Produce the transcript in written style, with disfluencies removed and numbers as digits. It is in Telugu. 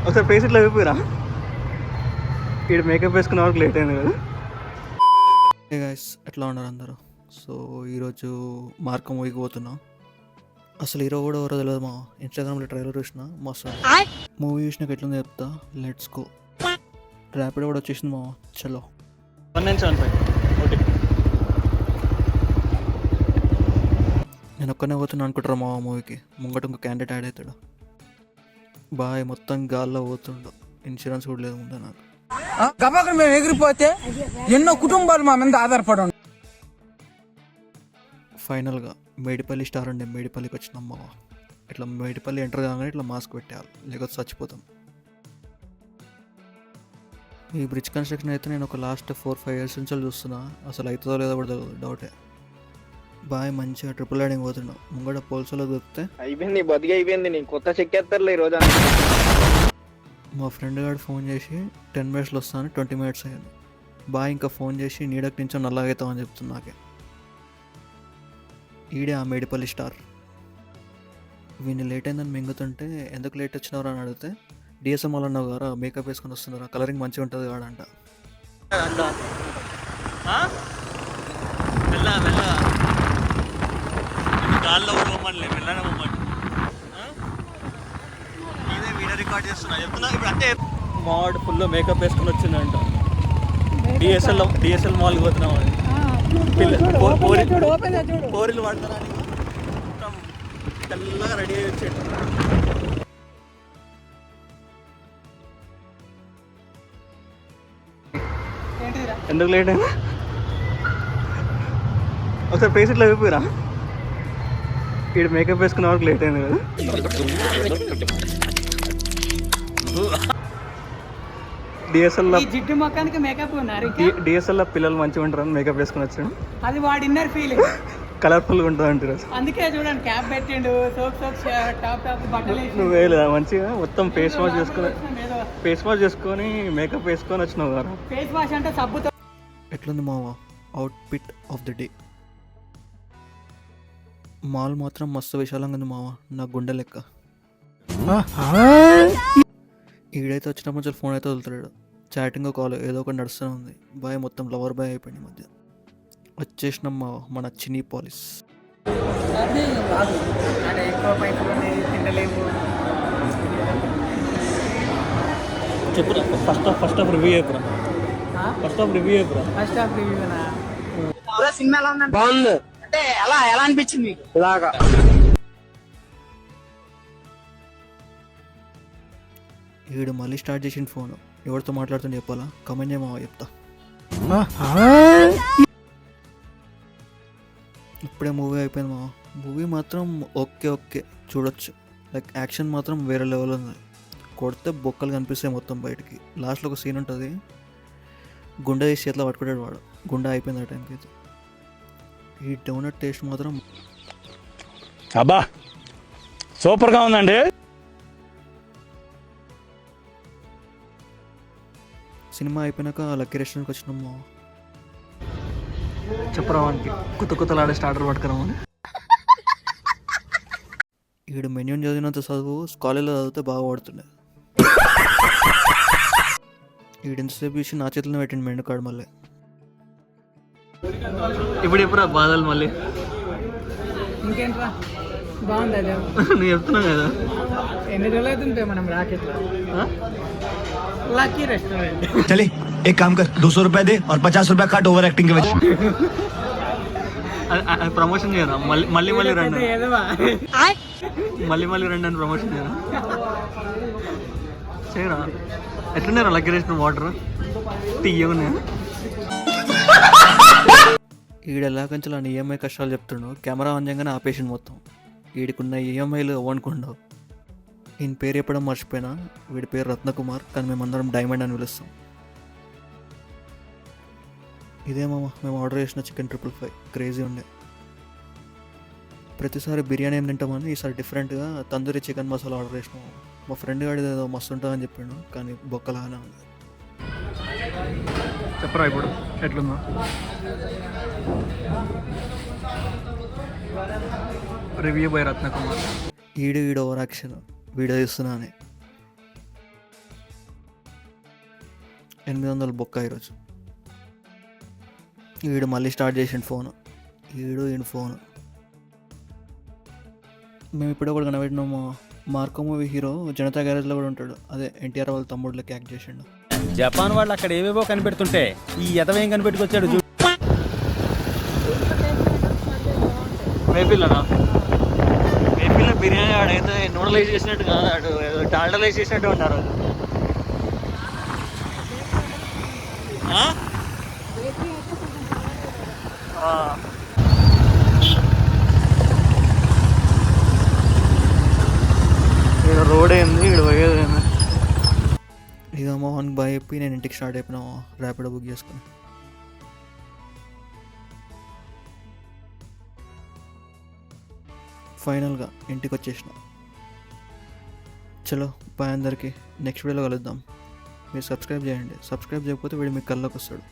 ఒకసారి ఫేస్ ఇట్లా అయిపోయిరా. ఇక్కడ మేకప్ వేసుకున్న వరకు లేట్ అయింది కదా. హే గైస్, ఎట్లా ఉన్నారు అందరూ? సో ఈరోజు మార్కం మూవీకి పోతున్నాం. అసలు హీరో కూడా ఎవరో తెలియదు. మా ఇన్స్టాగ్రామ్లో ట్రైలర్ చూసిన మస్తు మూవీ చూసినాక ఎట్లుందో చెప్తా. Let's go. ర్యాపిడో కూడా వచ్చేసింది మా. చలో 1975 ఓకే. నేను ఒక్కనే పోతున్నా అనుకుంటారా మా మూవీకి. ముంగట ఇంకో క్యాండిడేట్ యాడ్ అవుతాడు. బాయ్ మొత్తం గాల్లో పోతుండు. ఇన్సూరెన్స్ కూడా లేదు ముందే నాకు. గబాకర్ మేము ఎగిరిపోతే ఎన్నో కుటుంబాలు మా మీద ఆధారపడి. ఫైనల్గా మేడిపల్లి స్టార్ అండి. మేడిపల్లికి వచ్చినాం బావ. ఇట్లా మేడిపల్లి ఎంటర్ కాగానే ఇట్లా మాస్క్ పెట్టేయాలి, లేకపోతే చచ్చిపోతాం. ఈ బ్రిడ్జ్ కన్స్ట్రక్షన్ అయితే నేను ఒక లాస్ట్ 4-5 years నుంచి చూస్తున్నా. అసలు అవుతుందో లేదో కూడా డౌటే. బాయ్ మంచిగా ట్రిపుల్ రైడింగ్ పోతున్నాం. ముంగడ పోల్సోలో దొరికితే అయిపోయింది, బతికి అయిపోయింది. నీ కొత్త చెక్కేస్తారులే ఈరోజు. మా ఫ్రెండ్ గారు ఫోన్ చేసి 10 minutesలో వస్తాను, 20 minutes అయ్యాను. బాయ్ ఇంకా ఫోన్ చేసి నీడకి నుంచో నల్లగవుతామని చెప్తుంది నాకే. ఈడే ఆ మేడిపల్లి స్టార్. వీడిని లేట్ అయిందని మింగుతుంటే ఎందుకు లేట్ వచ్చినవరా అని అడిగితే డిఎస్ఎం వాళ్ళు అన్నావు కదా, మేకప్ వేసుకొని వస్తున్నారా, కలరింగ్ మంచిగా ఉంటుంది కాడంట. ఇదే వీడియో రికార్డ్ చేస్తున్నా చెప్తున్నా. ఇప్పుడు అంటే మాడ్ ఫుల్ మేకప్ వేసుకొని వచ్చిందంట. డిఎస్ఎల్ మాల్కి పోతున్నాం అని పోరీలు వాడతారా అని మొత్తం తెల్లగా రెడీ అయ్యి వచ్చాడు. ఎందుకు లేట్ అయినా ఒకసారి ఫేస్ ఇట్లా అయిపోయిరా. ఇక్కడ మేకప్ వేసుకున్న వరకు లేట్ అయింది కదా. జిడ్డు మొక్కానికి మేకప్ డిఎస్ఎల్ పిల్లలు మంచిగా ఉంటారని మేకప్ వేసుకుని వచ్చాడు. అది వాడి ఇన్నర్ ఫీలింగ్. కలర్ఫుల్గా ఉంటుంది అంటారు. అందుకే చూడండి క్యాప్ పెట్టిండు, సోప్ టాప్ బట్టలు నువ్వు వేయలేదా మంచిగా మొత్తం ఫేస్ వాష్ చేసుకొని మేకప్ వేసుకొని వచ్చినావు కదా. ఫేస్ వాష్ అంటే సబ్బుతో. ఎట్లుంది మావా outfit of the day? Mall మాత్రం మస్తు విశాలంగా ఉంది మావా, నా గుండె లెక్క. ఈడైతే వచ్చినప్పుడు కొంచెం ఫోన్ అయితే వదులుతాడు. చాటింగ్ కాల్ ఏదో ఒకటి నడుస్తూనే ఉంది. బాయ్ మొత్తం లవర్ బాయ్ అయిపోయింది ఈ మధ్య. వచ్చేసినాం మా మన చిన్ని పాలిస్. చెప్పురా ఫస్ట్ ఆఫ్ రివ్యూ చెప్పురా. సినిమా ఎలా ఉందంటే బాగుంది. అంటే ఎలా అనిపించింది మీకు? ఇలాగా వీడు మళ్ళీ స్టార్ట్ చేసిన ఫోన్. ఎవరితో మాట్లాడుతుంటే చెప్పాలా? కమెంట్ చేయమా చెప్తా. ఇప్పుడే మూవీ అయిపోయింది మా. మూవీ మాత్రం ఓకే చూడొచ్చు. లైక్ యాక్షన్ మాత్రం వేరే లెవెల్ ఉంది. కొడితే బొక్కలు కనిపిస్తాయి మొత్తం బయటికి. లాస్ట్లో ఒక సీన్ ఉంటుంది, గుండె తీసి చేతిలో పట్టుకుంటాడు వాడు. గుండె అయిపోయింది ఆ టైంకి అయితే. ఈ డోనట్ టేస్ట్ మాత్రం అబ్బా సూపర్గా ఉందండి. సినిమా అయిపోయినాక లక్కీ రెస్టారెంట్కి వచ్చినాము. చెప్పరావానికి కొత్తలాడే స్టార్టర్ పట్టుకురామని. ఈడు మెన్యూని చదివినంత చదువు కాలేజ్లో చదివితే బాగా పడుతుండే. ఈడు ఎంతసేపు చూసి నా చేతిలో పెట్టిండు మెనూ కార్డు. మళ్ళీ ఇప్పుడు ఎప్పుడు బాధలు మళ్ళీ ఇంకేంట్రా బాగుంది. అదే నువ్వు చెప్తున్నావు కదా. ఎన్ని రోజులు అవుతుంటే మనం రాకెట్లో లక్కీ రెస్టారెంట్. चले एक काम कर 200 रुपए दे और 50 रुपए काट ओवर एक्टिंग के वजह. ప్రమోషన్ చేయరా? మళ్ళీ రండి, ఏదవా మళ్ళీ రండి అని ప్రమోషన్ చేయరా? ఎట్లున్నారా లక్కీ రెస్టారెంట్ వాటర్ తీయగా? ఈడు ఎలా కొంచెం అని ఈఎంఐ కష్టాలు చెప్తుండు. కెమెరా ఆన్ చేయగానే ఆపేసిండు మొత్తం. వీడికున్న ఈఎంఐలు అవ్వనుకుండవు. ఈయన పేరు చెప్పడం మర్చిపోయినా. వీడి పేరు రత్నకుమార్, కానీ మేమందరం డైమండ్ అని పిలుస్తాం. ఇదేమమ్మా మేము ఆర్డర్ చేసిన చికెన్ 555 క్రేజీ ఉండే. ప్రతిసారి బిర్యానీ ఏం తింటామని ఈసారి డిఫరెంట్గా తందూరి చికెన్ మసాలా ఆర్డర్ చేసినాము. మా ఫ్రెండ్ గాడి ఏదో మస్తు ఉంటుందని చెప్పిండు, కానీ బొక్కలాగానే ఉంది. చెప్పరా ఇప్పుడు ఎట్లుందో? Review by Ratnakumar. ఈడు ఓవర్ యాక్షన్ వీడియో చూస్తున్నా అని. 800 బొక్క ఈరోజు. వీడు మళ్ళీ స్టార్ట్ చేసిండు ఫోన్. ఈయన ఫోన్ మేము ఇప్పుడు కూడా కనబెట్టినాము. మార్కో మూవీ హీరో జనతా గ్యారేజ్లో కూడా ఉంటాడు. అదే ఎన్టీఆర్ వాళ్ళ తమ్ముళ్ళకి యాక్ట్ చేసిండు. జపాన్ వాళ్ళు అక్కడ ఏవేవో కనిపెడుతుంటే ఈ ఎదవేం కనిపెట్టుకొచ్చాడు. మేపిల్లనా? మేపిల్ల బిర్యానీ ఆడైతే నూడలైజ్ చేసినట్టు కాదు, ఆడు ఏదో డాల్డలైజ్ చేసినట్టు ఉన్నారు. ఇక్కడ రోడ్ ఏంది, ఇక్కడ పోయేది ఏంది. ఇక మోహన్కి బాయ్ చెప్పి నేను ఇంటికి స్టార్ట్ అయిపోయినా ర్యాపిడో బుక్ చేసుకుని. ఫైనల్గా ఇంటికి వచ్చేసిన. చలో బాయ్ అందరికీ. నెక్స్ట్ వీడియోలో కలుద్దాం. మీరు సబ్స్క్రైబ్ చేయండి. సబ్స్క్రైబ్ చేయకపోతే వీడు మీకు కళ్ళకి వస్తాడు.